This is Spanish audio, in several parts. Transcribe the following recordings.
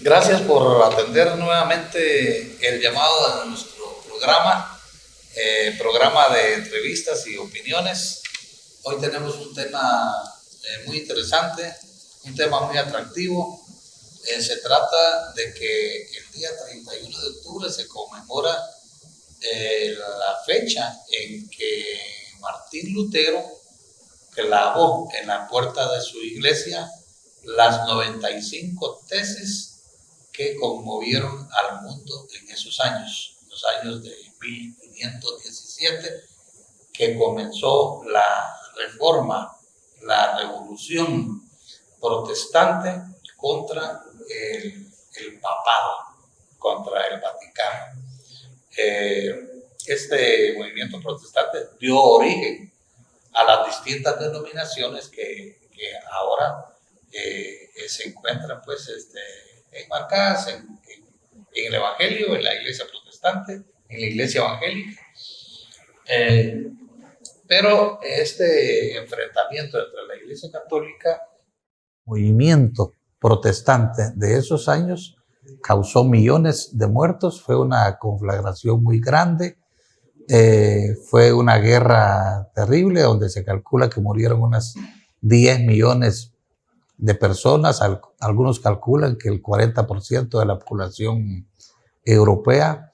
Gracias por atender nuevamente el llamado de nuestro programa de entrevistas y opiniones. Hoy tenemos un tema muy interesante, un tema muy atractivo. Se trata de que el día 31 de octubre se conmemora la fecha en que Martín Lutero clavó en la puerta de su iglesia las 95 tesis que conmovieron al mundo en esos años, los años de 1517, que comenzó la reforma, la revolución protestante contra el papado, contra el Vaticano. Este movimiento protestante dio origen a las distintas denominaciones que ahora se encuentran pues enmarcadas en el Evangelio, en la iglesia protestante, en la iglesia evangélica. Pero este enfrentamiento entre la iglesia católica y el movimiento protestante de esos años causó millones de muertos, fue una conflagración muy grande, fue una guerra terrible donde se calcula que murieron unas 10 millones de personas. Algunos calculan que el 40% de la población europea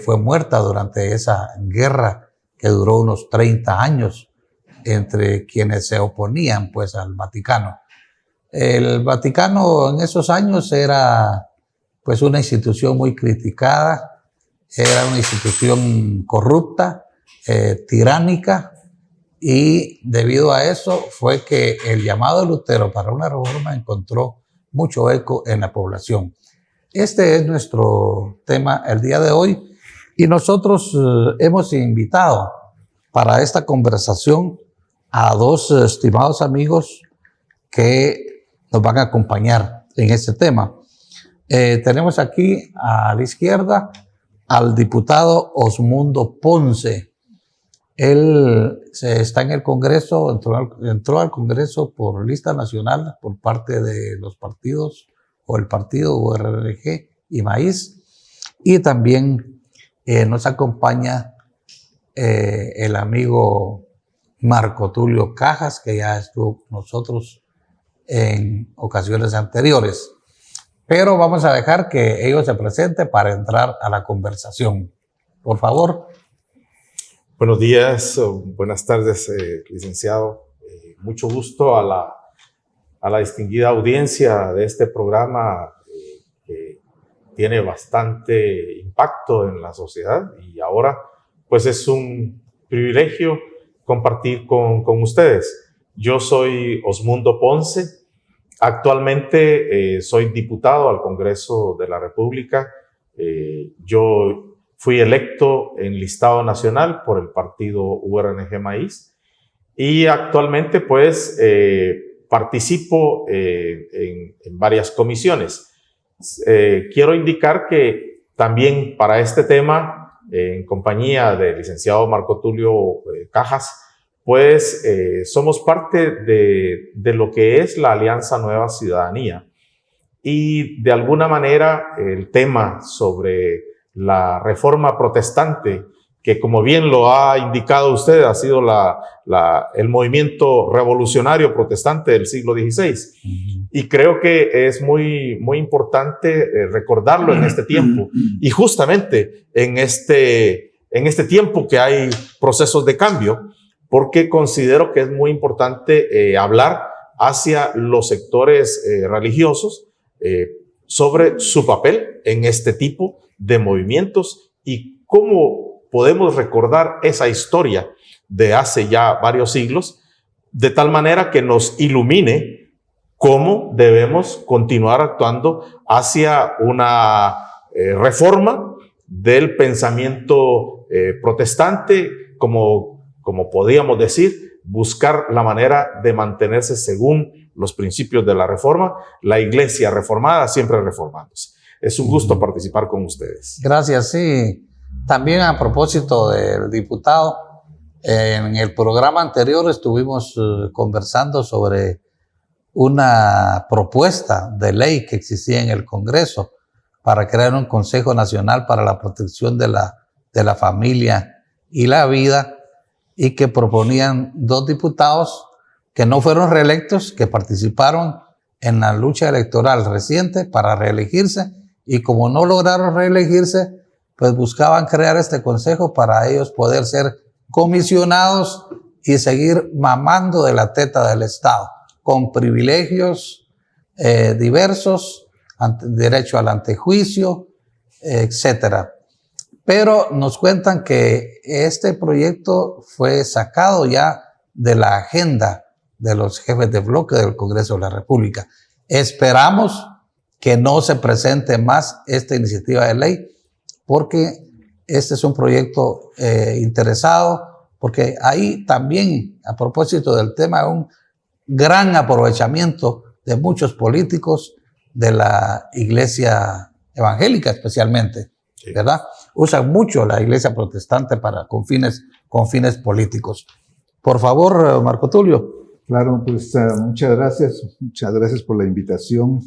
fue muerta durante esa guerra que duró unos 30 años entre quienes se oponían pues al Vaticano. El Vaticano en esos años era pues una institución muy criticada, era una institución corrupta, tiránica, y debido a eso fue que el llamado de Lutero para una reforma encontró mucho eco en la población. Este es nuestro tema el día de hoy y nosotros hemos invitado para esta conversación a dos estimados amigos que nos van a acompañar en este tema. Tenemos aquí a la izquierda al diputado Osmundo Ponce. Él está en el Congreso, entró al Congreso por lista nacional por parte de los partidos o el partido URNG y Maíz. Y también nos acompaña el amigo Marco Tulio Cajas, que ya estuvo con nosotros en ocasiones anteriores. Pero vamos a dejar que ellos se presenten para entrar a la conversación. Por favor. Buenos días, buenas tardes, licenciado. Mucho gusto a la distinguida audiencia de este programa que tiene bastante impacto en la sociedad y ahora pues es un privilegio compartir con ustedes. Yo soy Osmundo Ponce, actualmente soy diputado al Congreso de la República. Yo fui electo en listado nacional por el partido URNG Maíz y actualmente pues participo en varias comisiones. Quiero indicar que también para este tema, en compañía del licenciado Marco Tulio Cajas, pues somos parte de lo que es la Alianza Nueva Ciudadanía y de alguna manera el tema sobre la reforma protestante, que como bien lo ha indicado usted, ha sido el movimiento revolucionario protestante del siglo XVI. Y creo que es muy importante recordarlo en este tiempo. Y justamente en este tiempo que hay procesos de cambio, porque considero que es muy importante hablar hacia los sectores religiosos sobre su papel en este tipo de movimientos y cómo podemos recordar esa historia de hace ya varios siglos, de tal manera que nos ilumine cómo debemos continuar actuando hacia una reforma del pensamiento protestante, como podríamos decir, buscar la manera de mantenerse según los principios de la reforma, la iglesia reformada siempre reformándose. Es un gusto participar con ustedes. Gracias, sí. También a propósito del diputado, en el programa anterior estuvimos conversando sobre una propuesta de ley que existía en el Congreso para crear un Consejo Nacional para la Protección de la Familia y la Vida, y que proponían 2 diputados que no fueron reelectos, que participaron en la lucha electoral reciente para reelegirse, y como no lograron reelegirse, pues buscaban crear este consejo para ellos poder ser comisionados y seguir mamando de la teta del Estado, con privilegios diversos, derecho al antejuicio, etcétera. Pero nos cuentan que este proyecto fue sacado ya de la agenda de los jefes de bloque del Congreso de la República. Esperamos que no se presente más esta iniciativa de ley, porque este es un proyecto interesado, porque ahí también, a propósito del tema, un gran aprovechamiento de muchos políticos de la iglesia evangélica especialmente, ¿verdad? Usan mucho la iglesia protestante con fines políticos. Por favor, Marco Tulio. Claro, pues muchas gracias por la invitación.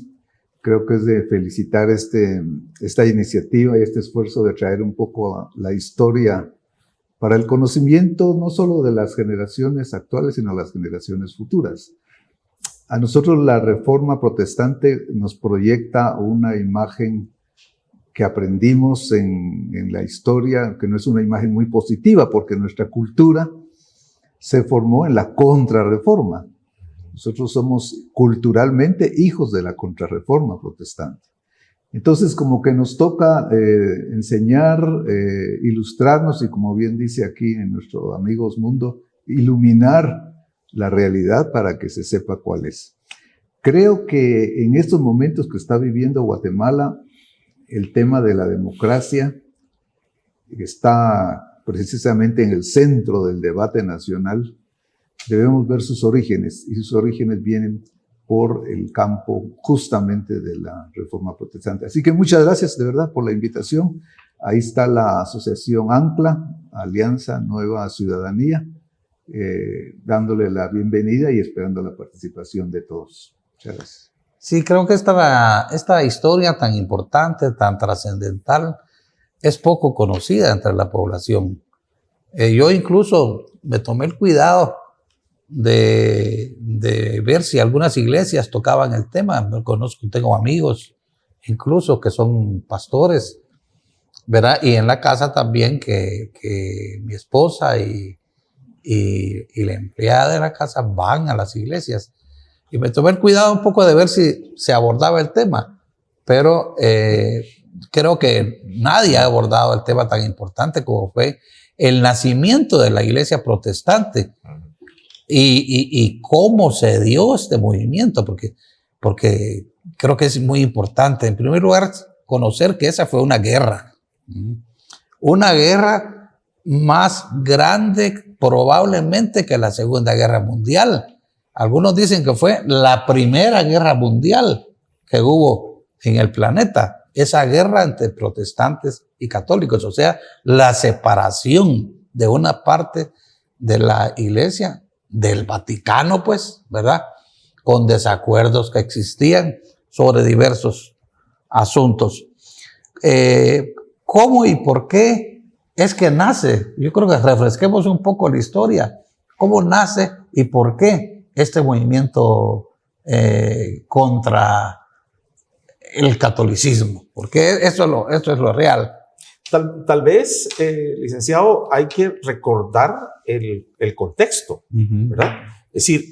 Creo que es de felicitar esta iniciativa y este esfuerzo de traer un poco la historia para el conocimiento no solo de las generaciones actuales, sino las generaciones futuras. A nosotros la Reforma Protestante nos proyecta una imagen que aprendimos en la historia, que no es una imagen muy positiva, porque nuestra cultura se formó en la Contrarreforma. Nosotros somos culturalmente hijos de la Contrarreforma Protestante. Entonces, como que nos toca enseñar, ilustrarnos y, como bien dice aquí en nuestro Amigos Mundo, iluminar la realidad para que se sepa cuál es. Creo que en estos momentos que está viviendo Guatemala, el tema de la democracia está precisamente en el centro del debate nacional. Debemos ver sus orígenes, y sus orígenes vienen por el campo justamente de la Reforma Protestante. Así que muchas gracias de verdad por la invitación. Ahí está la asociación ANCLA, Alianza Nueva Ciudadanía, dándole la bienvenida y esperando la participación de todos. Muchas gracias. Sí, creo que esta historia tan importante, tan trascendental, es poco conocida entre la población. Yo incluso me tomé el cuidado de ver si algunas iglesias tocaban el tema. Tengo amigos incluso que son pastores, ¿verdad? Y en la casa también que mi esposa y la empleada de la casa van a las iglesias. Y me tomé el cuidado un poco de ver si se abordaba el tema, pero creo que nadie ha abordado el tema tan importante como fue el nacimiento de la iglesia protestante y cómo se dio este movimiento, porque creo que es muy importante, en primer lugar, conocer que esa fue una guerra más grande probablemente que la Segunda Guerra Mundial. Algunos dicen que fue la primera guerra mundial que hubo en el planeta, esa guerra entre protestantes y católicos, o sea, la separación de una parte de la iglesia, del Vaticano, pues, ¿verdad? Con desacuerdos que existían sobre diversos asuntos. ¿Cómo y por qué es que nace? Yo creo que refresquemos un poco la historia. ¿Cómo nace y por qué este movimiento contra el catolicismo? Porque esto es lo real. Tal vez, licenciado, hay que recordar el contexto, ¿verdad? Es decir,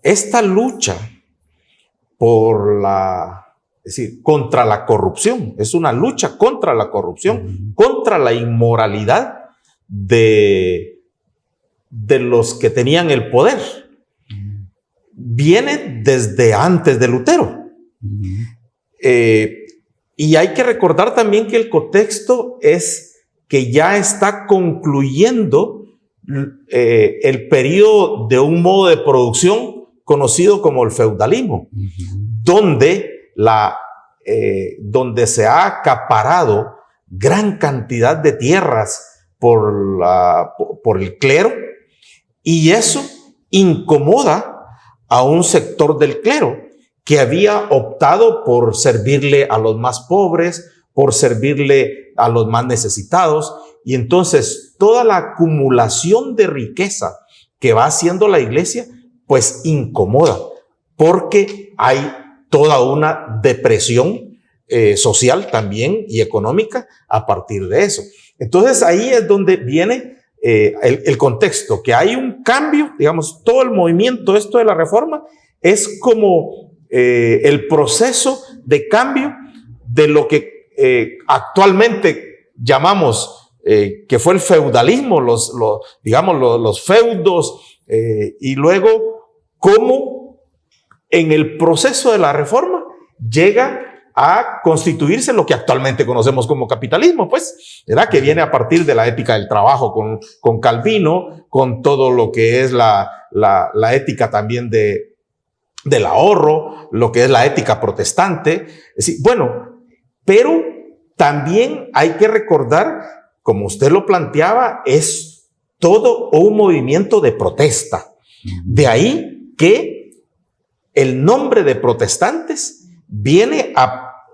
esta lucha contra la corrupción, es una lucha contra la corrupción, contra la inmoralidad de los que tenían el poder. Viene desde antes de Lutero. Y hay que recordar también que el contexto es que ya está concluyendo el periodo de un modo de producción conocido como el feudalismo, donde se ha acaparado gran cantidad de tierras por el clero, y eso incomoda a un sector del clero que había optado por servirle a los más pobres, por servirle a los más necesitados. Y entonces toda la acumulación de riqueza que va haciendo la iglesia, pues incomoda, porque hay toda una depresión social también y económica a partir de eso. Entonces ahí es donde viene el contexto, que hay un cambio, digamos, todo el movimiento, esto de la reforma, es como el proceso de cambio de lo que actualmente llamamos que fue el feudalismo, los feudos, y luego cómo en el proceso de la reforma llega a constituirse lo que actualmente conocemos como capitalismo, pues, ¿verdad? Que viene a partir de la ética del trabajo con Calvino, con todo lo que es la ética también del ahorro, lo que es la ética protestante. Es decir, bueno, pero también hay que recordar, como usted lo planteaba, es todo un movimiento de protesta. De ahí que el nombre de protestantes viene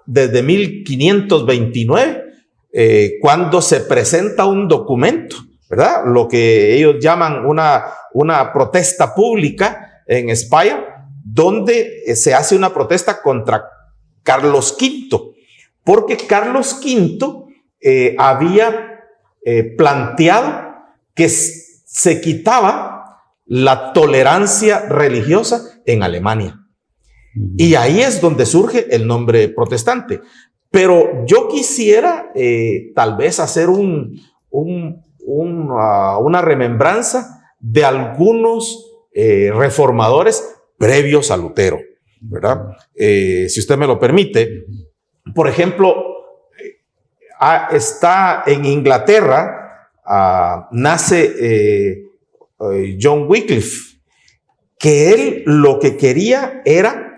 desde 1529, cuando se presenta un documento, ¿verdad? Lo que ellos llaman una protesta pública en España, donde se hace una protesta contra Carlos V, porque Carlos V había planteado que se quitaba la tolerancia religiosa en Alemania. Y ahí es donde surge el nombre protestante. Pero yo quisiera tal vez hacer una remembranza de algunos reformadores previos a Lutero, ¿verdad? Si usted me lo permite. Por ejemplo, está en Inglaterra, nace John Wycliffe, que él lo que quería era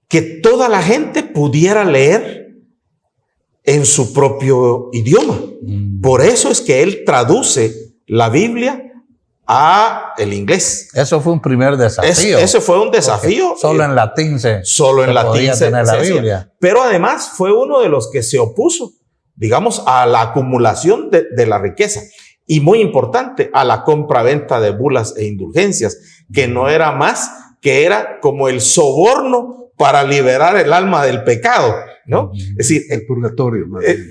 que toda la gente pudiera leer en su propio idioma. Por eso es que él traduce la Biblia a el inglés. Eso fue un primer desafío. Eso fue un desafío. Solo en latín se podía tener la Biblia. Pero además fue uno de los que se opuso, digamos, a la acumulación de la riqueza. Y muy importante, a la compra-venta de bulas e indulgencias, que no era más, que era como el soborno para liberar el alma del pecado, ¿no? Es decir, el purgatorio.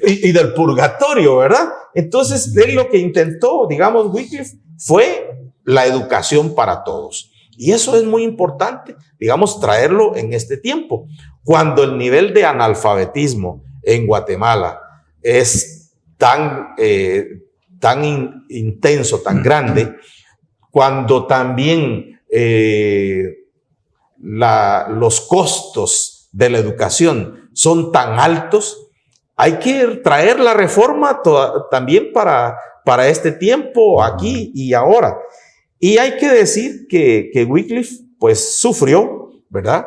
Y del purgatorio, ¿verdad? Entonces, él lo que intentó, digamos, Wycliffe, fue la educación para todos. Y eso es muy importante, digamos, traerlo en este tiempo, cuando el nivel de analfabetismo en Guatemala es tan intenso, tan grande, cuando también los costos de la educación son tan altos, hay que traer la reforma también para este tiempo, aquí y ahora. Y hay que decir que Wycliffe pues sufrió, ¿verdad?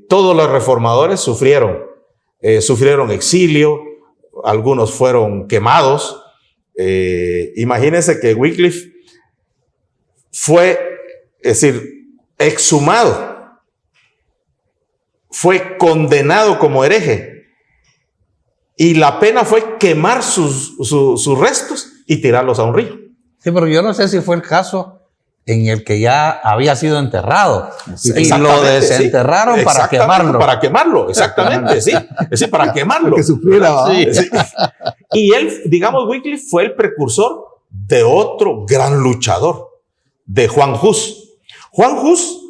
Todos los reformadores sufrieron exilio, algunos fueron quemados. Imagínense que Wycliffe fue, es decir, exhumado, fue condenado como hereje, y la pena fue quemar sus restos y tirarlos a un río. Sí, pero yo no sé si fue el caso en el que ya había sido enterrado, sí, y lo desenterraron, sí, para quemarlo. Para quemarlo, exactamente, sí. Es decir, para quemarlo. Que sufriera. Sí, sí. Y él, digamos, Wycliffe fue el precursor de otro gran luchador, de Juan Hus. Juan Hus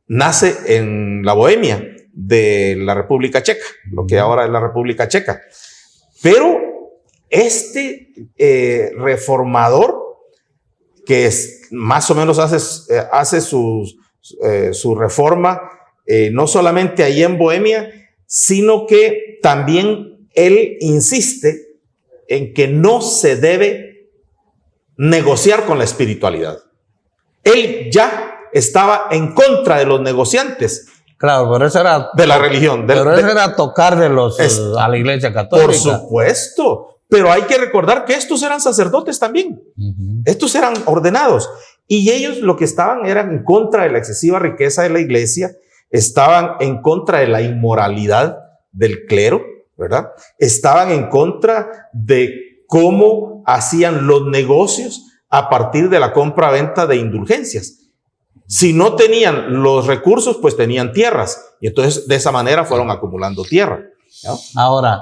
nace en la Bohemia de la República Checa, lo que ahora es la República Checa. Pero este reformador, que más o menos hace su reforma, no solamente ahí en Bohemia, sino que también él insiste en que no se debe negociar con la espiritualidad. Él ya estaba en contra de los negociantes. Claro, pero eso era de la religión. Pero eso era tocar a la Iglesia Católica. Por supuesto. Pero hay que recordar que estos eran sacerdotes también. Estos eran ordenados. Y ellos lo que estaban eran en contra de la excesiva riqueza de la iglesia, estaban en contra de la inmoralidad del clero, ¿verdad? Estaban en contra de cómo hacían los negocios a partir de la compra-venta de indulgencias. Si no tenían los recursos, pues tenían tierras. Y entonces de esa manera fueron acumulando tierra, ¿no? Ahora,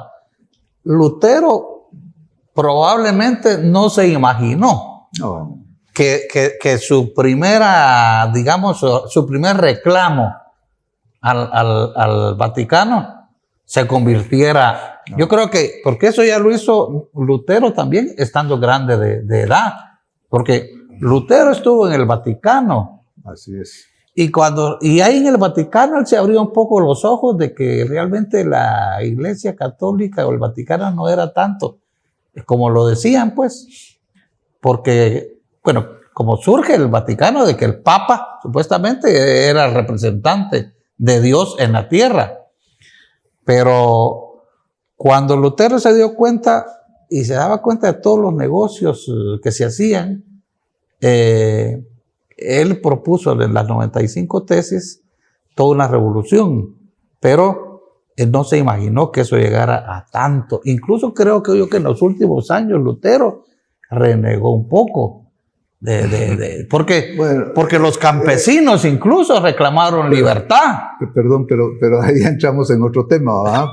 Lutero probablemente no se imaginó No. que su primera, digamos, su primer reclamo al Vaticano se convirtiera. No. Yo creo que, porque eso ya lo hizo Lutero también, estando grande de edad, porque Lutero estuvo en el Vaticano. Así es. Y ahí en el Vaticano él se abrió un poco los ojos de que realmente la Iglesia Católica o el Vaticano no era tanto como lo decían, pues, porque, bueno, como surge el Vaticano de que el Papa supuestamente era el representante de Dios en la tierra, pero cuando Lutero se dio cuenta y se daba cuenta de todos los negocios que se hacían, él propuso en las 95 tesis toda una revolución, pero él no se imaginó que eso llegara a tanto. Incluso creo que en los últimos años Lutero renegó un poco, porque los campesinos incluso reclamaron libertad. Perdón, pero ahí entramos en otro tema, ¿verdad?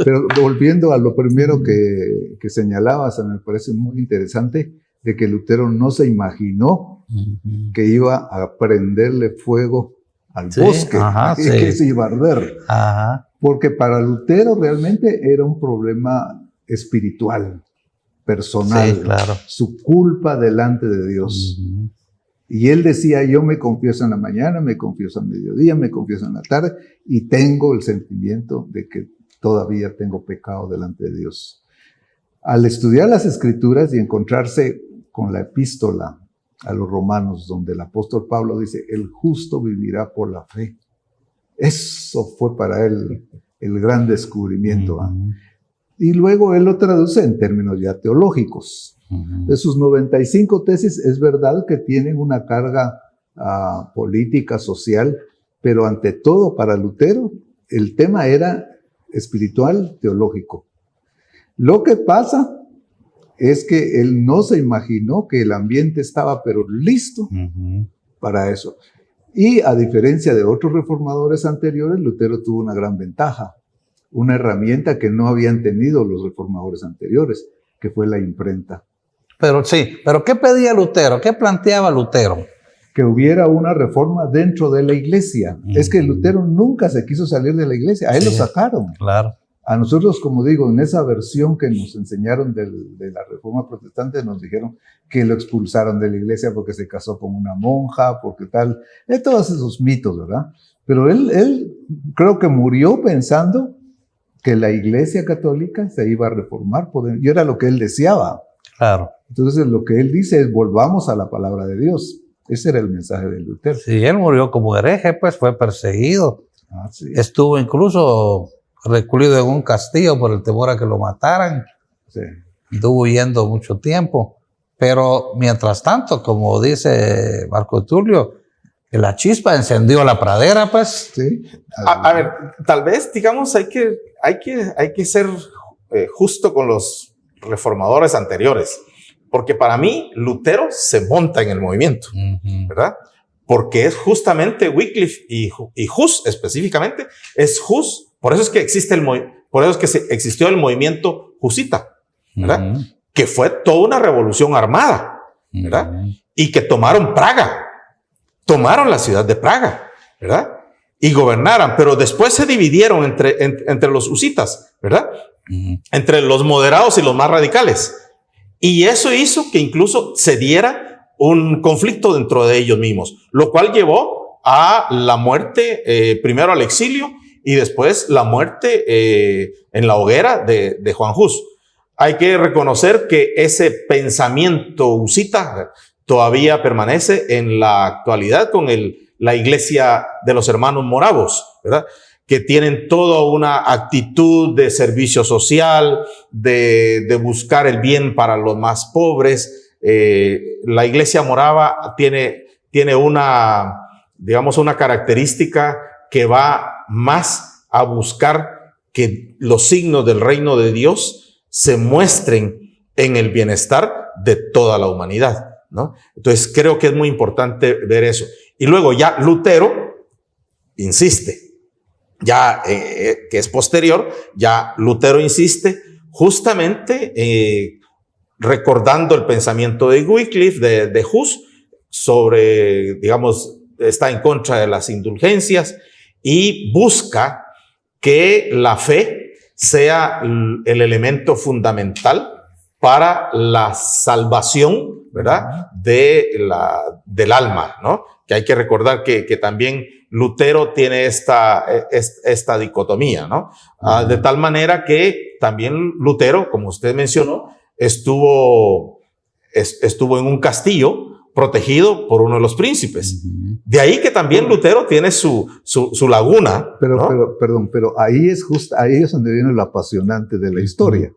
Pero volviendo a lo primero que señalabas, me parece muy interesante, de que Lutero no se imaginó que iba a prenderle fuego al bosque, y que se iba a arder. Ajá. Porque para Lutero realmente era un problema espiritual, personal, sí, claro. Su culpa delante de Dios. Y él decía, yo me confieso en la mañana, me confieso al mediodía, me confieso en la tarde, y tengo el sentimiento de que todavía tengo pecado delante de Dios. Al estudiar las Escrituras y encontrarse con la epístola a los romanos, donde el apóstol Pablo dice, el justo vivirá por la fe. Eso fue para él el gran descubrimiento. Y luego él lo traduce en términos ya teológicos. De sus 95 tesis, es verdad que tienen una carga política, social, pero ante todo para Lutero, el tema era espiritual, teológico. Lo que pasa es que él no se imaginó que el ambiente estaba pero listo para eso. Y a diferencia de otros reformadores anteriores, Lutero tuvo una gran ventaja, una herramienta que no habían tenido los reformadores anteriores, que fue la imprenta. Pero sí, ¿pero qué pedía Lutero? ¿Qué planteaba Lutero? Que hubiera una reforma dentro de la iglesia. Es que Lutero nunca se quiso salir de la iglesia, a él lo sacaron. Claro. A nosotros, como digo, en esa versión que nos enseñaron de la Reforma Protestante, nos dijeron que lo expulsaron de la iglesia porque se casó con una monja, porque tal, todos esos mitos, ¿verdad? Pero él creo que murió pensando que la iglesia católica se iba a reformar, y era lo que él deseaba. Claro. Entonces lo que él dice es, volvamos a la palabra de Dios. Ese era el mensaje de Lutero. Sí, él murió como hereje, pues fue perseguido. Sí. Estuvo incluso recluido en un castillo por el temor a que lo mataran. Sí. Estuvo huyendo mucho tiempo. Pero mientras tanto, como dice Marco Tulio, la chispa encendió la pradera, pues. Sí. A ver, tal vez, digamos, hay que ser justo con los reformadores anteriores. Porque para mí, Lutero se monta en el movimiento, ¿verdad? Porque es justamente Wycliffe y Hus específicamente, es Hus. Por eso es que existió el movimiento husita, ¿verdad? Que fue toda una revolución armada, ¿verdad? Y que tomaron Praga, tomaron la ciudad de Praga, ¿verdad? Y gobernaron, pero después se dividieron entre los husitas, ¿verdad? Entre los moderados y los más radicales. Y eso hizo que incluso se diera un conflicto dentro de ellos mismos, lo cual llevó a la muerte, primero al exilio, y después la muerte en la hoguera de Juan Hus. Hay que reconocer que ese pensamiento husita todavía permanece en la actualidad con la iglesia de los hermanos moravos, ¿verdad? Que tienen toda una actitud de servicio social, de buscar el bien para los más pobres. La iglesia morava tiene tiene una, digamos, una característica que va más a buscar que los signos del reino de Dios se muestren en el bienestar de toda la humanidad, ¿no? Entonces creo que es muy importante ver eso. Y luego ya Lutero insiste, ya que es posterior, ya Lutero insiste justamente recordando el pensamiento de Wycliffe, de Hus, sobre, digamos, está en contra de las indulgencias y busca que la fe sea el elemento fundamental para la salvación, ¿verdad?, del alma, ¿no? Que hay que recordar que también Lutero tiene esta dicotomía, ¿no? De tal manera que también Lutero, como usted mencionó, estuvo en un castillo protegido por uno de los príncipes. De ahí que también Lutero tiene su laguna. Pero ahí es donde viene lo apasionante de la historia.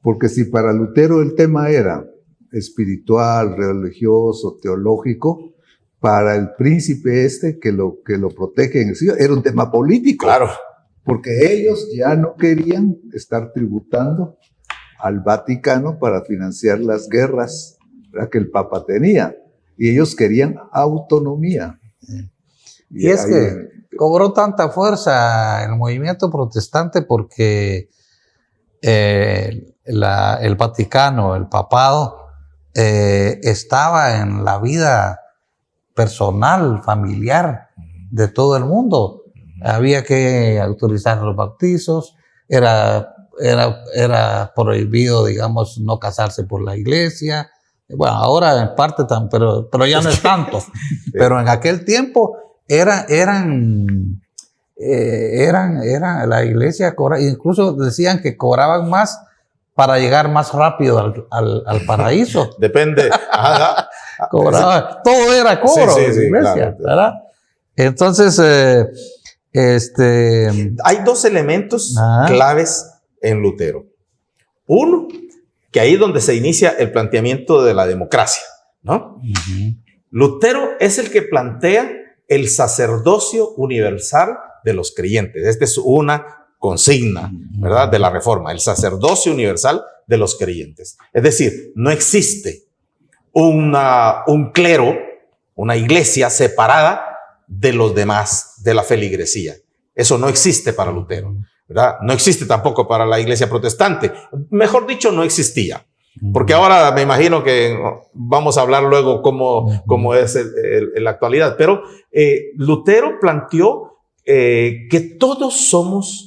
Porque si para Lutero el tema era espiritual, religioso, teológico, para el príncipe que lo protege en el cielo, era un tema político. Claro. Porque ellos ya no querían estar tributando al Vaticano para financiar las guerras, ¿verdad?, que el Papa tenía. Y ellos querían autonomía. Y es que cobró tanta fuerza el movimiento protestante porque el Vaticano, el papado, estaba en la vida personal, familiar de todo el mundo. Había que autorizar los bautizos, era prohibido, digamos, no casarse por la iglesia. Bueno, ahora en parte, pero ya no es tanto. Pero en aquel tiempo era la iglesia, incluso decían que cobraban más para llegar más rápido al paraíso. Depende. Cobraba, todo era cobro en la iglesia, claro, ¿verdad? Entonces, hay dos elementos claves en Lutero. Uno, que ahí es donde se inicia el planteamiento de la democracia, ¿no? Lutero es el que plantea el sacerdocio universal de los creyentes. Esta es una consigna, ¿verdad?, de la Reforma, el sacerdocio universal de los creyentes. Es decir, no existe un clero, una iglesia separada de los demás, de la feligresía. Eso no existe para Lutero, ¿verdad? No existe tampoco para la iglesia protestante. Mejor dicho, no existía. Porque ahora me imagino que vamos a hablar luego cómo es en la actualidad. Pero Lutero planteó que todos somos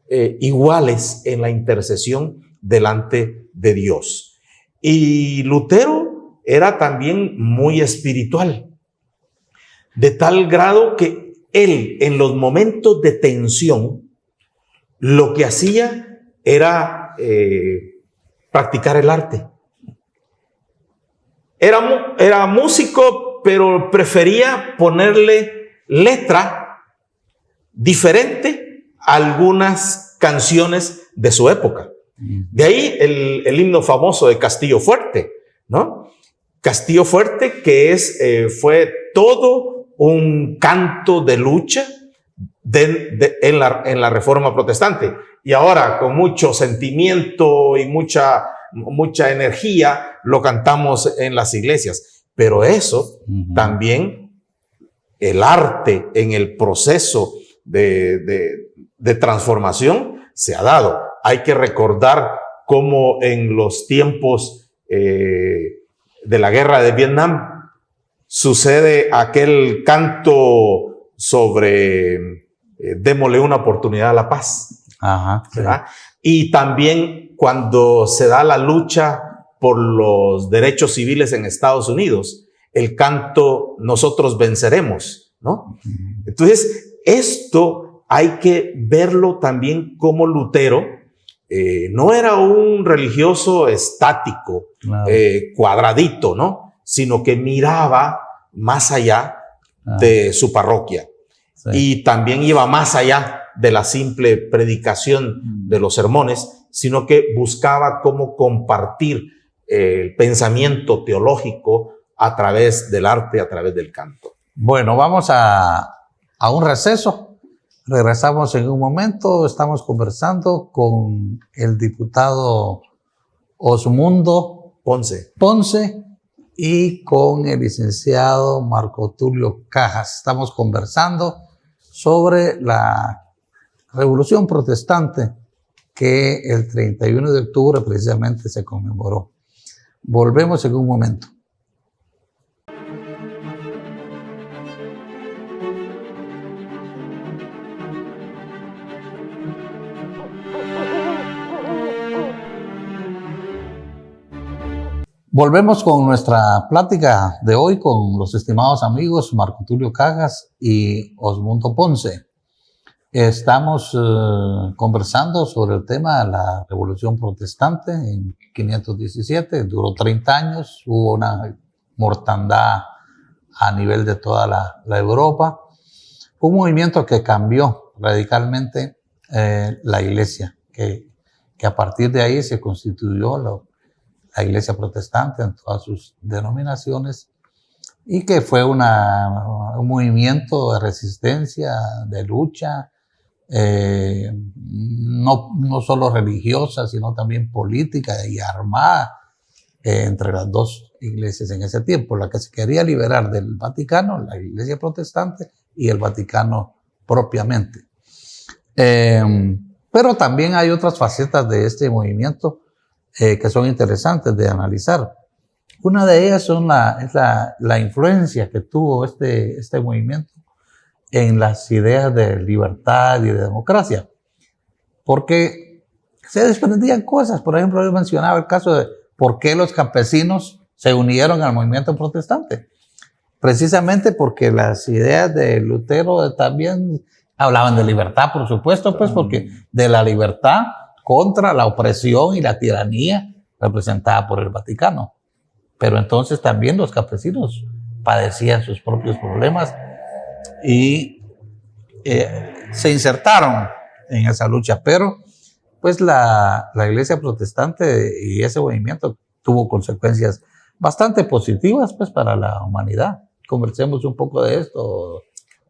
iguales en la intercesión delante de Dios. Y Lutero era también muy espiritual, de tal grado que él, en los momentos de tensión, lo que hacía era practicar el arte. Era músico, pero prefería ponerle letra diferente a algunas canciones de su época. De ahí el himno famoso de Castillo Fuerte, ¿no? Castillo Fuerte, que fue todo un canto de lucha en la Reforma Protestante. Y ahora, con mucho sentimiento y mucha energía, lo cantamos en las iglesias. Pero eso también, el arte en el proceso de transformación se ha dado. Hay que recordar cómo en los tiempos de la guerra de Vietnam sucede aquel canto sobre démosle una oportunidad a la paz. ¿Verdad? Y también cuando se da la lucha por los derechos civiles en Estados Unidos, el canto nosotros venceremos, ¿no? Entonces, esto hay que verlo también como Lutero no era un religioso estático, cuadradito, ¿no? Sino que miraba más allá de su parroquia. Sí. Y también iba más allá de la simple predicación de los sermones, sino que buscaba cómo compartir el pensamiento teológico a través del arte, a través del canto. Bueno, vamos a un receso. Regresamos en un momento. Estamos conversando con el diputado Osmundo Ponce y con el licenciado Marco Tulio Cajas. Estamos conversando sobre la Revolución Protestante que el 31 de octubre precisamente se conmemoró. Volvemos en un momento. Volvemos con nuestra plática de hoy con los estimados amigos Marco Tulio Cajas y Osmundo Ponce. Estamos conversando sobre el tema de la Revolución Protestante en 517, duró 30 años, hubo una mortandad a nivel de toda la Europa. Fue un movimiento que cambió radicalmente la iglesia, que a partir de ahí se constituyó la iglesia protestante en todas sus denominaciones y que fue un movimiento de resistencia, de lucha, no solo religiosa, sino también política y armada entre las dos iglesias en ese tiempo, la que se quería liberar del Vaticano, la iglesia protestante, y el Vaticano propiamente. Pero también hay otras facetas de este movimiento que son interesantes de analizar. Una de ellas es la influencia que tuvo este movimiento en las ideas de libertad y de democracia, porque se desprendían cosas. Por ejemplo, yo mencionaba el caso de por qué los campesinos se unieron al movimiento protestante. Precisamente porque las ideas de Lutero también hablaban de libertad, por supuesto, pues porque de la libertad contra la opresión y la tiranía representada por el Vaticano. Pero entonces también los campesinos padecían sus propios problemas y se insertaron en esa lucha. Pero pues la iglesia protestante y ese movimiento tuvo consecuencias bastante positivas pues para la humanidad. Conversemos un poco de esto,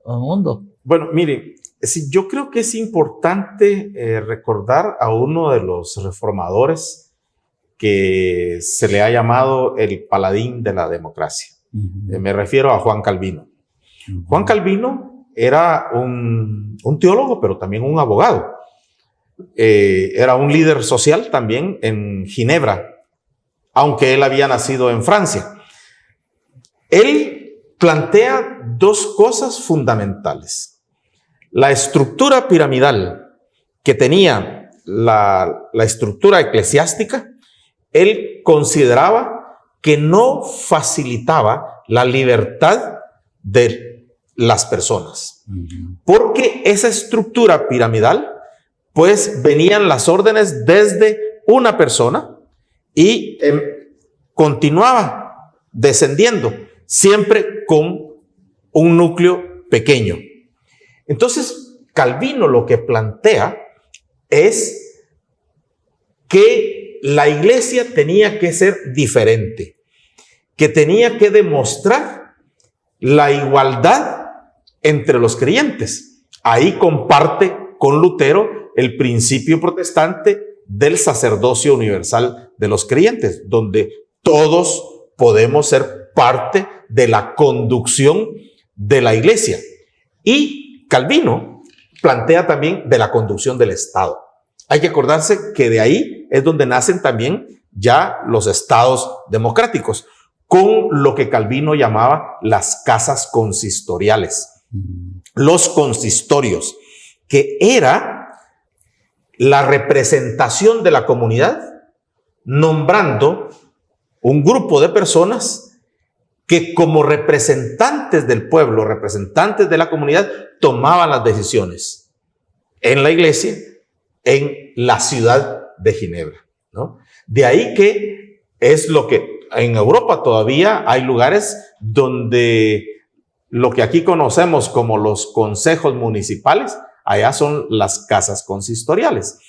Osmundo. Bueno, mire, sí, yo creo que es importante recordar a uno de los reformadores que se le ha llamado el paladín de la democracia. Me refiero a Juan Calvino. Juan Calvino era un teólogo, pero también un abogado. Era un líder social también en Ginebra, aunque él había nacido en Francia. Él plantea dos cosas fundamentales. La estructura piramidal que tenía la estructura eclesiástica, él consideraba que no facilitaba la libertad de las personas. Porque esa estructura piramidal, pues venían las órdenes desde una persona y continuaba descendiendo, siempre con un núcleo pequeño. Entonces, Calvino lo que plantea es que la iglesia tenía que ser diferente, que tenía que demostrar la igualdad entre los creyentes. Ahí comparte con Lutero el principio protestante del sacerdocio universal de los creyentes, donde todos podemos ser parte de la conducción de la iglesia. Y Calvino plantea también de la conducción del Estado. Hay que acordarse que de ahí es donde nacen también ya los estados democráticos, con lo que Calvino llamaba las casas consistoriales, los consistorios, que era la representación de la comunidad nombrando un grupo de personas que como representantes del pueblo, representantes de la comunidad, tomaban las decisiones en la iglesia, en la ciudad de Ginebra, ¿no? De ahí que es lo que en Europa todavía hay lugares donde lo que aquí conocemos como los consejos municipales, allá son las casas consistoriales.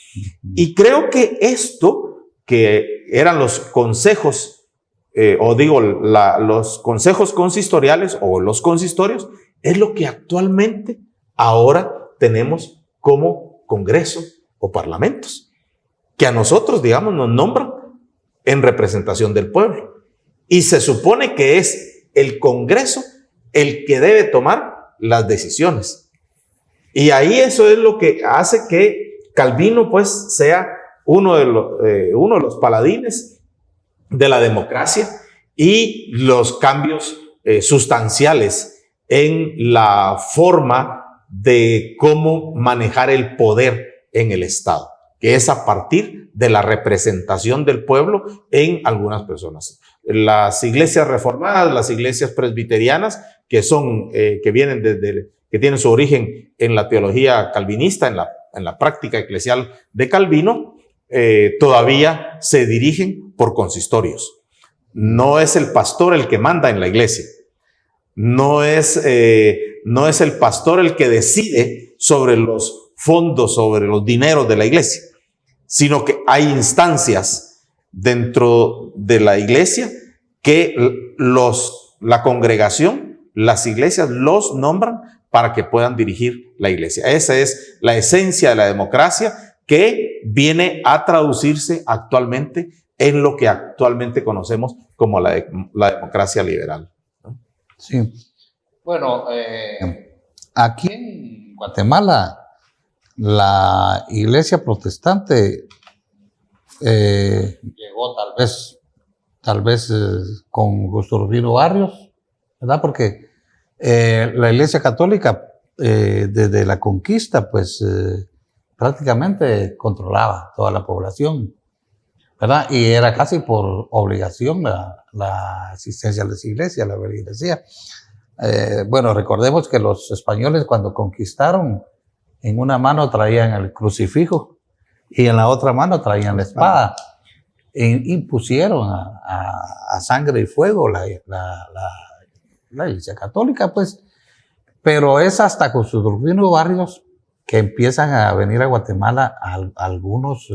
Y creo que esto, que eran los consejos los consejos consistoriales o los consistorios, es lo que actualmente ahora tenemos como Congreso o parlamentos, que a nosotros, digamos, nos nombran en representación del pueblo. Y se supone que es el Congreso el que debe tomar las decisiones. Y ahí eso es lo que hace que Calvino, pues, sea uno de los paladines de la democracia y los cambios sustanciales en la forma de cómo manejar el poder en el Estado, que es a partir de la representación del pueblo en algunas personas. Las iglesias reformadas, las iglesias presbiterianas, que tienen su origen en la teología calvinista, en la práctica eclesial de Calvino, todavía se dirigen por consistorios. No es el pastor el que manda en la iglesia. No es el pastor el que decide sobre los fondos, sobre los dineros de la iglesia, sino que hay instancias dentro de la iglesia que la congregación, las iglesias los nombran para que puedan dirigir la iglesia. Esa es la esencia de la democracia que viene a traducirse actualmente en lo que actualmente conocemos como la democracia liberal. Sí. Bueno, aquí en Guatemala, la iglesia protestante llegó tal vez con Justo Rufino Barrios, ¿verdad? Porque la iglesia católica desde la conquista, pues prácticamente controlaba toda la población, ¿verdad? Y era casi por obligación la asistencia a las iglesias, la feligresía. Bueno, recordemos que los españoles cuando conquistaron, en una mano traían el crucifijo y en la otra mano traían la espada. E impusieron a sangre y fuego la iglesia católica, pues. Pero es hasta con sus Rufino Barrios que empiezan a venir a Guatemala algunos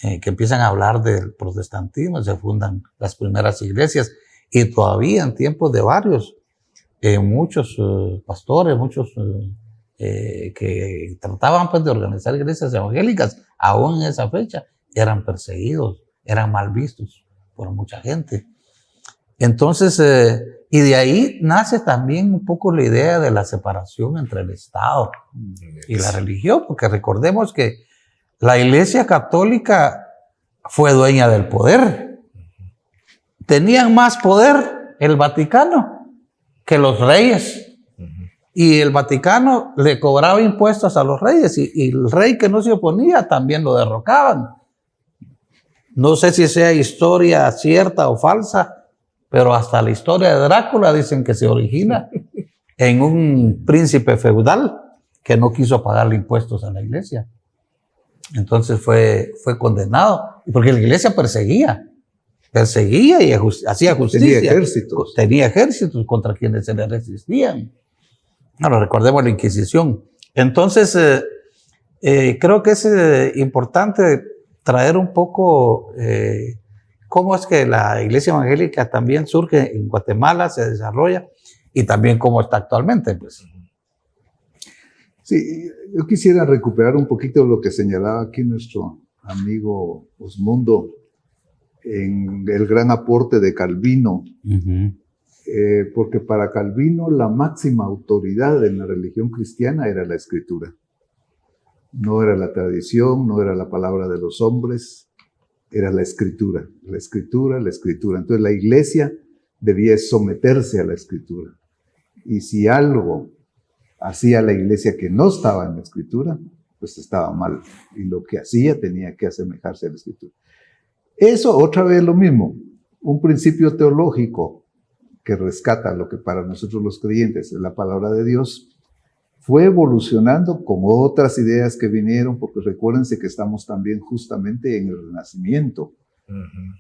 que empiezan a hablar del protestantismo, se fundan las primeras iglesias y todavía en tiempos de Barrios, muchos pastores, muchos que trataban pues de organizar iglesias evangélicas, aún en esa fecha, eran perseguidos, eran mal vistos por mucha gente. Entonces, y de ahí nace también un poco la idea de la separación entre el Estado y la religión, porque recordemos que la Iglesia Católica fue dueña del poder. Tenían más poder el Vaticano que los reyes. Y el Vaticano le cobraba impuestos a los reyes y el rey que no se oponía también lo derrocaban. No sé si sea historia cierta o falsa, pero hasta la historia de Drácula dicen que se origina en un príncipe feudal que no quiso pagarle impuestos a la iglesia. Entonces fue condenado, porque la iglesia perseguía y hacía justicia. Tenía ejércitos contra quienes se le resistían. Ahora recordemos la Inquisición. Entonces, creo que es importante traer un poco cómo es que la iglesia evangélica también surge en Guatemala, se desarrolla, y también cómo está actualmente, pues. Sí, yo quisiera recuperar un poquito lo que señalaba aquí nuestro amigo Osmundo en el gran aporte de Calvino, porque para Calvino la máxima autoridad en la religión cristiana era la Escritura. No era la tradición, no era la palabra de los hombres, era la Escritura, la Escritura, la Escritura. Entonces la iglesia debía someterse a la Escritura. Y si algo hacía la iglesia que no estaba en la Escritura, pues estaba mal. Y lo que hacía tenía que asemejarse a la Escritura. Eso, otra vez lo mismo, un principio teológico que rescata lo que para nosotros los creyentes es la palabra de Dios, fue evolucionando con otras ideas que vinieron, porque recuérdense que estamos también justamente en el Renacimiento.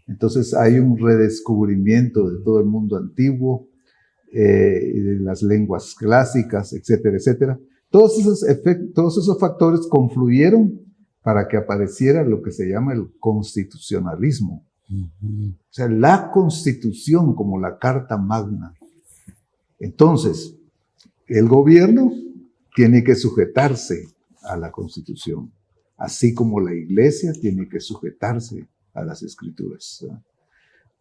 Entonces hay un redescubrimiento de todo el mundo antiguo, y de las lenguas clásicas, etcétera, etcétera. Todos esos factores confluyeron para que apareciera lo que se llama el constitucionalismo. O sea, la Constitución como la Carta Magna. Entonces, el gobierno tiene que sujetarse a la Constitución, así como la Iglesia tiene que sujetarse a las Escrituras.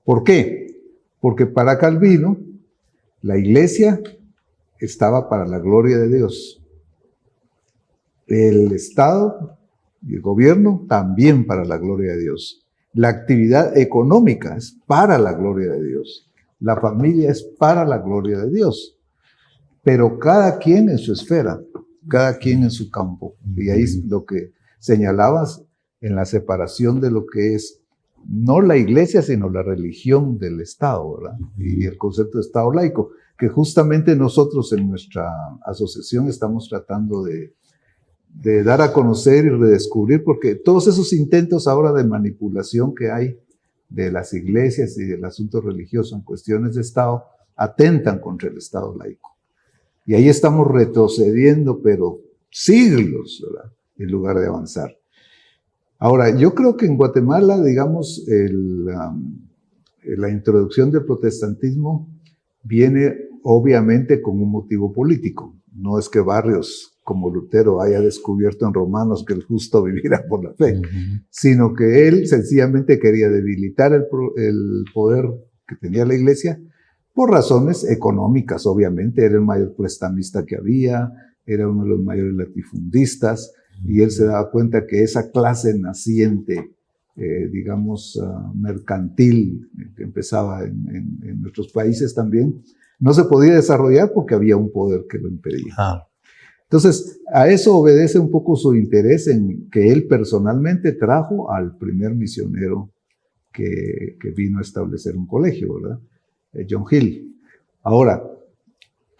¿Por qué? Porque para Calvino, la Iglesia estaba para la gloria de Dios. El Estado y el gobierno también para la gloria de Dios. La actividad económica es para la gloria de Dios. La familia es para la gloria de Dios. Pero cada quien en su esfera, cada quien en su campo. Y ahí es lo que señalabas en la separación de lo que es no la iglesia, sino la religión del Estado, ¿verdad? Y el concepto de Estado laico, que justamente nosotros en nuestra asociación estamos tratando de dar a conocer y redescubrir, porque todos esos intentos ahora de manipulación que hay de las iglesias y del asunto religioso en cuestiones de Estado, atentan contra el Estado laico. Y ahí estamos retrocediendo, pero siglos, ¿verdad?, en lugar de avanzar. Ahora, yo creo que en Guatemala, digamos, la introducción del protestantismo viene obviamente con un motivo político. No es que Barrios como Lutero haya descubierto en Romanos que el justo vivirá por la fe, sino que él sencillamente quería debilitar el poder que tenía la iglesia por razones económicas, obviamente. Era el mayor prestamista que había, era uno de los mayores latifundistas, y él se daba cuenta que esa clase naciente, digamos, mercantil, que empezaba en nuestros países también, no se podía desarrollar porque había un poder que lo impedía. Entonces, a eso obedece un poco su interés en que él personalmente trajo al primer misionero que vino a establecer un colegio, ¿verdad? John Hill. Ahora,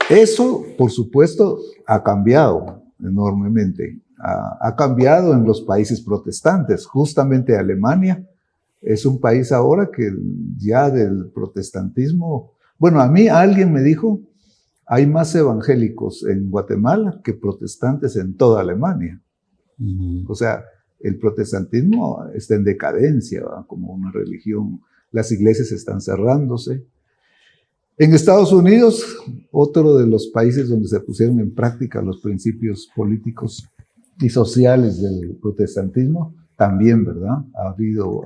eso, por supuesto, ha cambiado enormemente. Ha cambiado en los países protestantes. Justamente Alemania es un país ahora que ya del protestantismo... Bueno, a mí alguien me dijo, hay más evangélicos en Guatemala que protestantes en toda Alemania. O sea, el protestantismo está en decadencia, ¿verdad?, como una religión. Las iglesias están cerrándose. En Estados Unidos, otro de los países donde se pusieron en práctica los principios políticos y sociales del protestantismo, también, ¿verdad?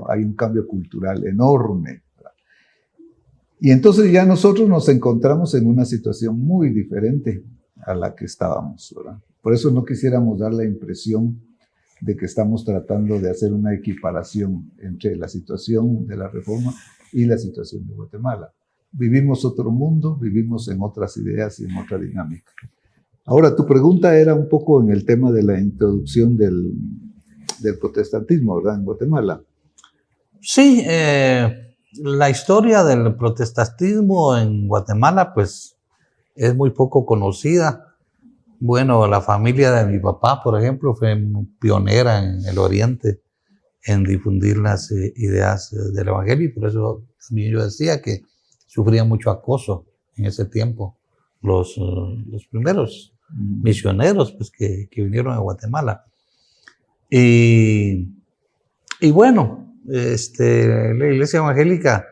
Hay un cambio cultural enorme, ¿verdad? Y entonces ya nosotros nos encontramos en una situación muy diferente a la que estábamos, ¿verdad? Por eso no quisiéramos dar la impresión de que estamos tratando de hacer una equiparación entre la situación de la Reforma y la situación de Guatemala. Vivimos otro mundo, vivimos en otras ideas y en otra dinámica. Ahora, tu pregunta era un poco en el tema de la introducción del protestantismo, ¿verdad?, en Guatemala. Sí, la historia del protestantismo en Guatemala, pues, es muy poco conocida. Bueno, la familia de mi papá, por ejemplo, fue pionera en el Oriente en difundir las ideas del Evangelio, y por eso también yo decía que sufría mucho acoso en ese tiempo los primeros misioneros, pues, que vinieron a Guatemala. Y bueno, la iglesia evangélica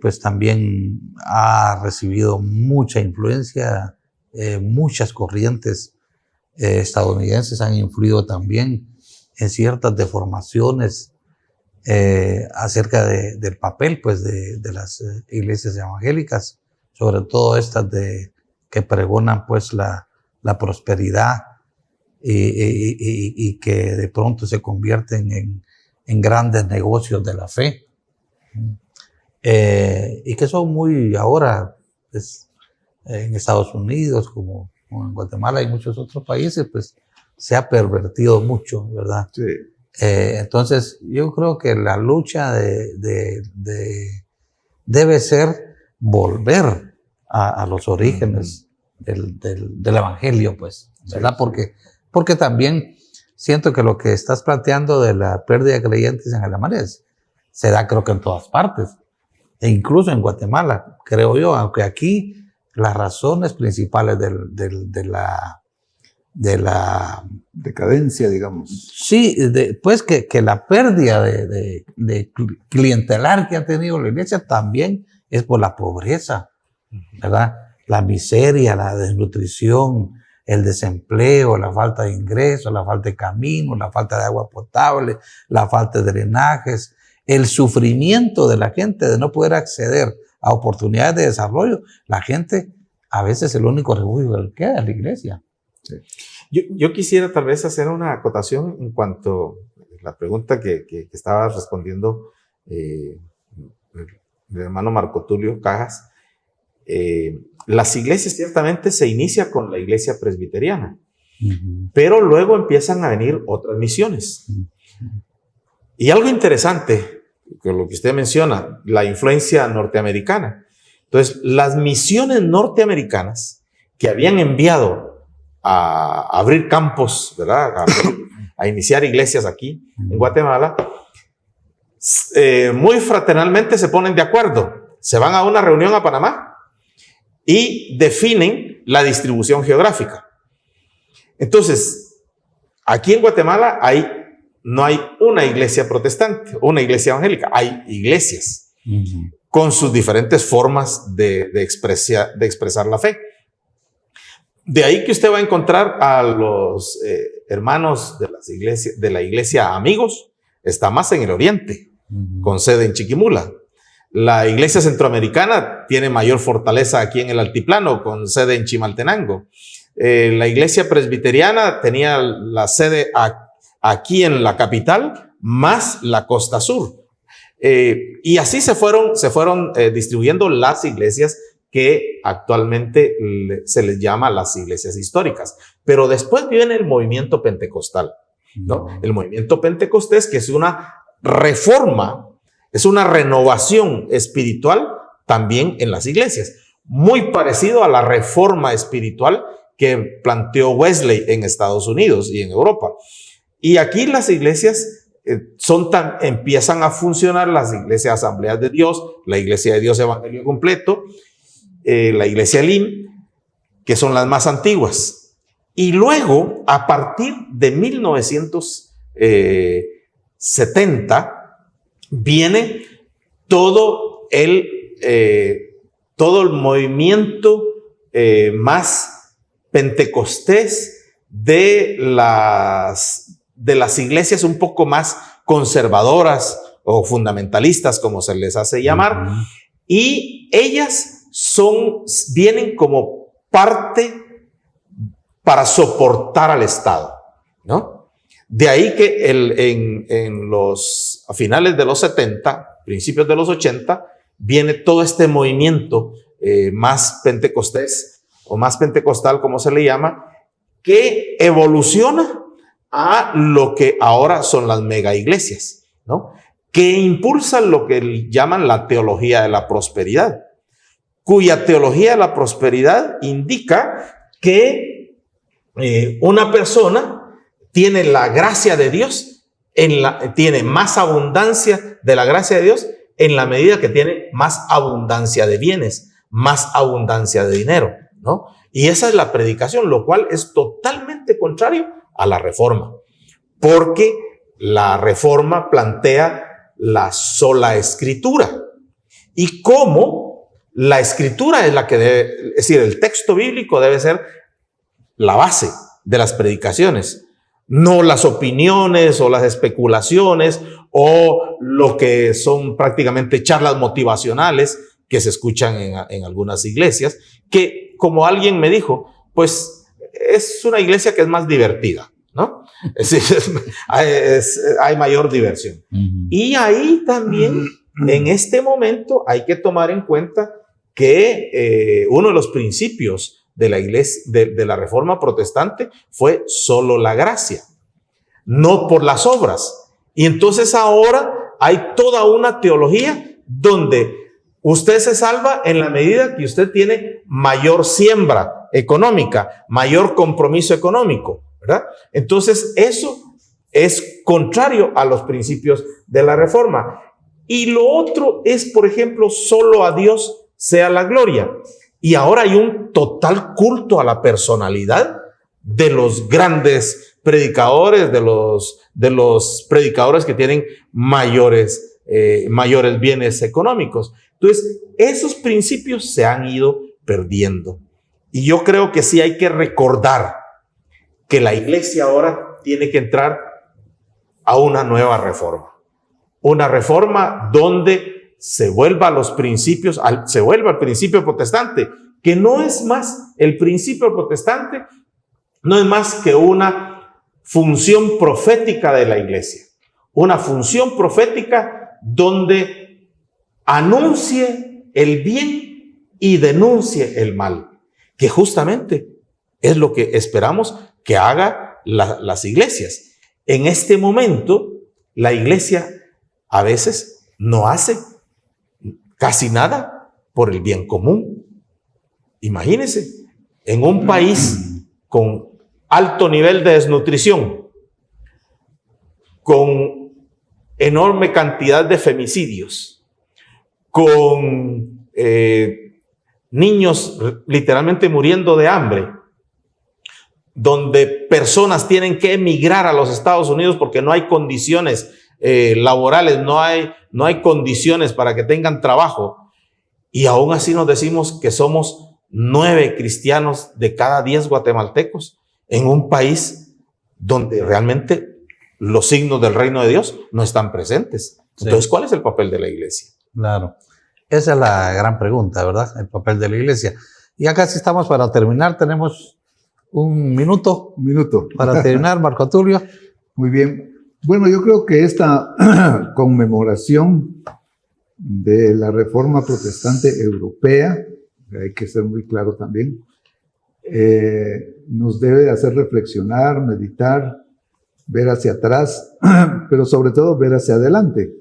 pues también ha recibido mucha influencia, muchas corrientes estadounidenses han influido también en ciertas deformaciones acerca del papel, pues, de las iglesias evangélicas, sobre todo estas que pregonan, pues, la prosperidad y que de pronto se convierten en grandes negocios de la fe, y que son muy ahora, pues, en Estados Unidos como en Guatemala y muchos otros países, pues se ha pervertido mucho, ¿verdad? Sí. Entonces yo creo que la lucha debe ser volver a los orígenes del Evangelio, pues, ¿verdad? Porque también siento que lo que estás planteando de la pérdida de creyentes en Alemania se da, creo que en todas partes, e incluso en Guatemala, creo yo, aunque aquí las razones principales de decadencia, digamos. Sí, pues que la pérdida de clientelar que ha tenido la iglesia también es por la pobreza, ¿verdad? La miseria, la desnutrición, el desempleo, la falta de ingresos, la falta de caminos, la falta de agua potable, la falta de drenajes, el sufrimiento de la gente de no poder acceder a oportunidades de desarrollo. La gente, a veces el único refugio que queda es la iglesia. Sí. Yo quisiera tal vez hacer una acotación en cuanto a la pregunta que estaba respondiendo el hermano Marco Tulio Cajas. Las iglesias ciertamente se inicia con la iglesia presbiteriana, pero luego empiezan a venir otras misiones. Y algo interesante, con lo que usted menciona, la influencia norteamericana. Entonces, las misiones norteamericanas que habían enviado a abrir campos, ¿verdad? A iniciar iglesias aquí en Guatemala, muy fraternalmente se ponen de acuerdo. Se van a una reunión a Panamá y definen la distribución geográfica. Entonces, aquí en Guatemala no hay una iglesia protestante, una iglesia evangélica, hay iglesias con sus diferentes formas de expresar la fe. De ahí que usted va a encontrar a los hermanos de la iglesia Amigos, está más en el oriente, con sede en Chiquimula. La iglesia centroamericana tiene mayor fortaleza aquí en el altiplano, con sede en Chimaltenango. La iglesia presbiteriana tenía la sede aquí en la capital, más la costa sur. Y así se fueron distribuyendo las iglesias que actualmente se les llama las iglesias históricas. Pero después viene el movimiento pentecostal, ¿no? El movimiento pentecostés, que es una reforma, es una renovación espiritual también en las iglesias, muy parecido a la reforma espiritual que planteó Wesley en Estados Unidos y en Europa. Y aquí las iglesias empiezan a funcionar, las iglesias Asambleas de Dios, la Iglesia de Dios Evangelio Completo, la iglesia Elim, que son las más antiguas. Y luego, a partir de 1970, viene todo el movimiento más pentecostés de las iglesias un poco más conservadoras o fundamentalistas, como se les hace llamar, y ellas vienen como parte para soportar al Estado, ¿no? De ahí que a finales de los 70, principios de los 80, viene todo este movimiento más pentecostés o más pentecostal, como se le llama, que evoluciona a lo que ahora son las mega iglesias, ¿no? Que impulsan lo que llaman la teología de la prosperidad, cuya teología de la prosperidad indica que una persona tiene la gracia de Dios, tiene más abundancia de la gracia de Dios en la medida que tiene más abundancia de bienes, más abundancia de dinero, ¿no? Y esa es la predicación, lo cual es totalmente contrario a la reforma, porque la reforma plantea la sola escritura y cómo la escritura es la que debe, es decir, el texto bíblico debe ser la base de las predicaciones, no las opiniones o las especulaciones o lo que son prácticamente charlas motivacionales que se escuchan en algunas iglesias, que como alguien me dijo, pues es una iglesia que es más divertida, ¿no? Hay mayor diversión. Y ahí también, en este momento, hay que tomar en cuenta que uno de los principios de la iglesia, de la reforma protestante, fue solo la gracia, no por las obras. Y entonces ahora hay toda una teología donde usted se salva en la medida que usted tiene mayor siembra económica, mayor compromiso económico, ¿verdad? Entonces eso es contrario a los principios de la reforma. Y lo otro es, por ejemplo, solo a Dios sea la gloria. Y ahora hay un total culto a la personalidad de los grandes predicadores, de los predicadores que tienen mayores bienes económicos. Entonces, esos principios se han ido perdiendo. Y yo creo que sí hay que recordar que la iglesia ahora tiene que entrar a una nueva reforma. Una reforma donde se vuelva a los principios, se vuelva al principio protestante, que no es más, el principio protestante no es más que una función profética de la iglesia. Una función profética donde anuncie el bien y denuncie el mal, que justamente es lo que esperamos que haga las iglesias. En este momento, la iglesia a veces no hace casi nada por el bien común. Imagínense, en un país con alto nivel de desnutrición, con enorme cantidad de femicidios, con niños literalmente muriendo de hambre, donde personas tienen que emigrar a los Estados Unidos porque no hay condiciones laborales, no hay condiciones para que tengan trabajo, y aún así nos decimos que somos 9 cristianos de cada 10 guatemaltecos en un país donde realmente los signos del reino de Dios no están presentes. Entonces, ¿cuál es el papel de la iglesia? Claro, esa es la gran pregunta, ¿verdad? El papel de la iglesia. Ya casi estamos para terminar, tenemos un minuto para terminar, Marco Tulio. Muy bien. Bueno, yo creo que esta conmemoración de la Reforma Protestante Europea, hay que ser muy claro también, nos debe hacer reflexionar, meditar, ver hacia atrás, pero sobre todo ver hacia adelante,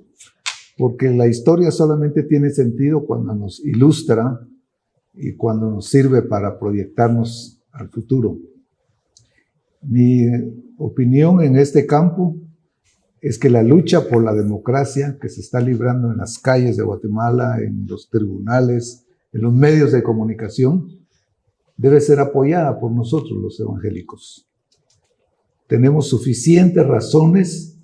porque la historia solamente tiene sentido cuando nos ilustra y cuando nos sirve para proyectarnos al futuro. Mi opinión en este campo es que la lucha por la democracia que se está librando en las calles de Guatemala, en los tribunales, en los medios de comunicación, debe ser apoyada por nosotros los evangélicos. Tenemos suficientes razones,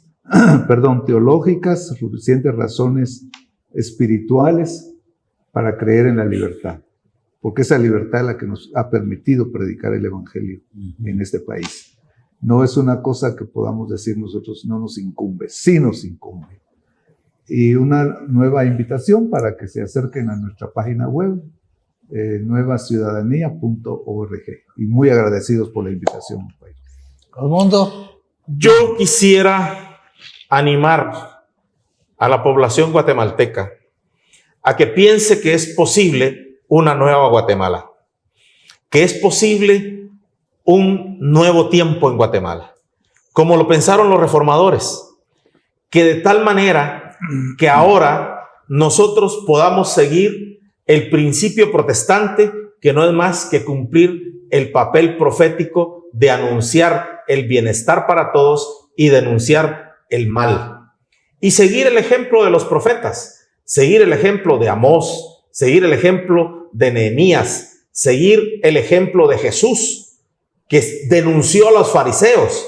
teológicas, suficientes razones espirituales para creer en la libertad, porque esa libertad es la que nos ha permitido predicar el evangelio en este país. No es una cosa que podamos decir nosotros, no nos incumbe, sí nos incumbe. Y una nueva invitación para que se acerquen a nuestra página web, nuevaciudadanía.org. Y muy agradecidos por la invitación. Osmundo. Yo quisiera animar a la población guatemalteca a que piense que es posible una nueva Guatemala, que es posible un nuevo tiempo en Guatemala, como lo pensaron los reformadores, que de tal manera que ahora nosotros podamos seguir el principio protestante, que no es más que cumplir el papel profético de anunciar el bienestar para todos y denunciar el mal. Y seguir el ejemplo de los profetas, seguir el ejemplo de Amós, seguir el ejemplo de Nehemías, seguir el ejemplo de Jesús, que denunció a los fariseos,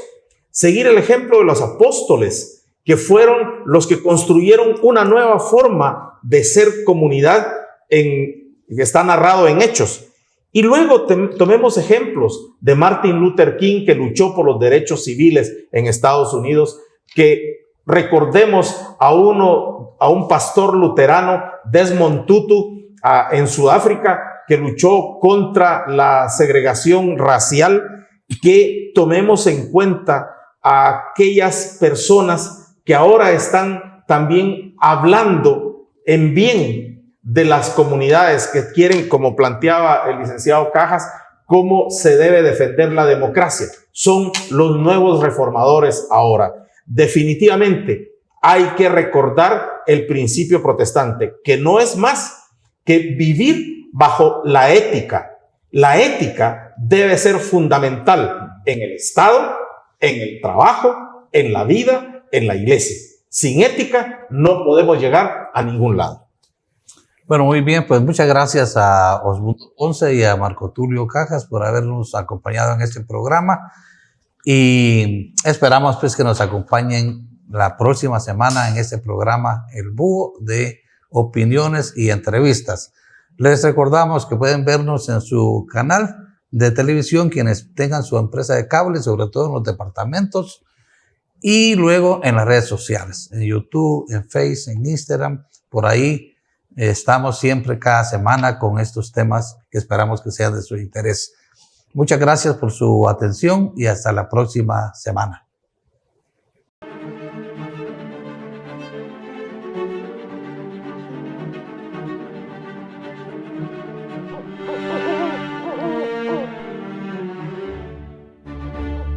seguir el ejemplo de los apóstoles, que fueron los que construyeron una nueva forma de ser comunidad que está narrado en Hechos. Y luego tomemos ejemplos de Martin Luther King, que luchó por los derechos civiles en Estados Unidos, que recordemos a un pastor luterano, Desmond Tutu, en Sudáfrica, que luchó contra la segregación racial, que tomemos en cuenta a aquellas personas que ahora están también hablando en bien de las comunidades que quieren, como planteaba el licenciado Cajas, cómo se debe defender la democracia. Son los nuevos reformadores ahora. Definitivamente hay que recordar el principio protestante, que no es más que vivir bajo la ética. La ética debe ser fundamental en el Estado, en el trabajo, en la vida, en la iglesia. Sin ética no podemos llegar a ningún lado. Bueno, muy bien, pues muchas gracias a Osmundo Ponce y a Marco Tulio Cajas por habernos acompañado en este programa y esperamos pues que nos acompañen la próxima semana en este programa El Búho de opiniones y entrevistas. Les recordamos que pueden vernos en su canal de televisión quienes tengan su empresa de cable, sobre todo en los departamentos, y luego en las redes sociales, en YouTube, en Facebook, en Instagram, por ahí. Estamos siempre cada semana con estos temas que esperamos que sean de su interés. Muchas gracias por su atención y hasta la próxima semana.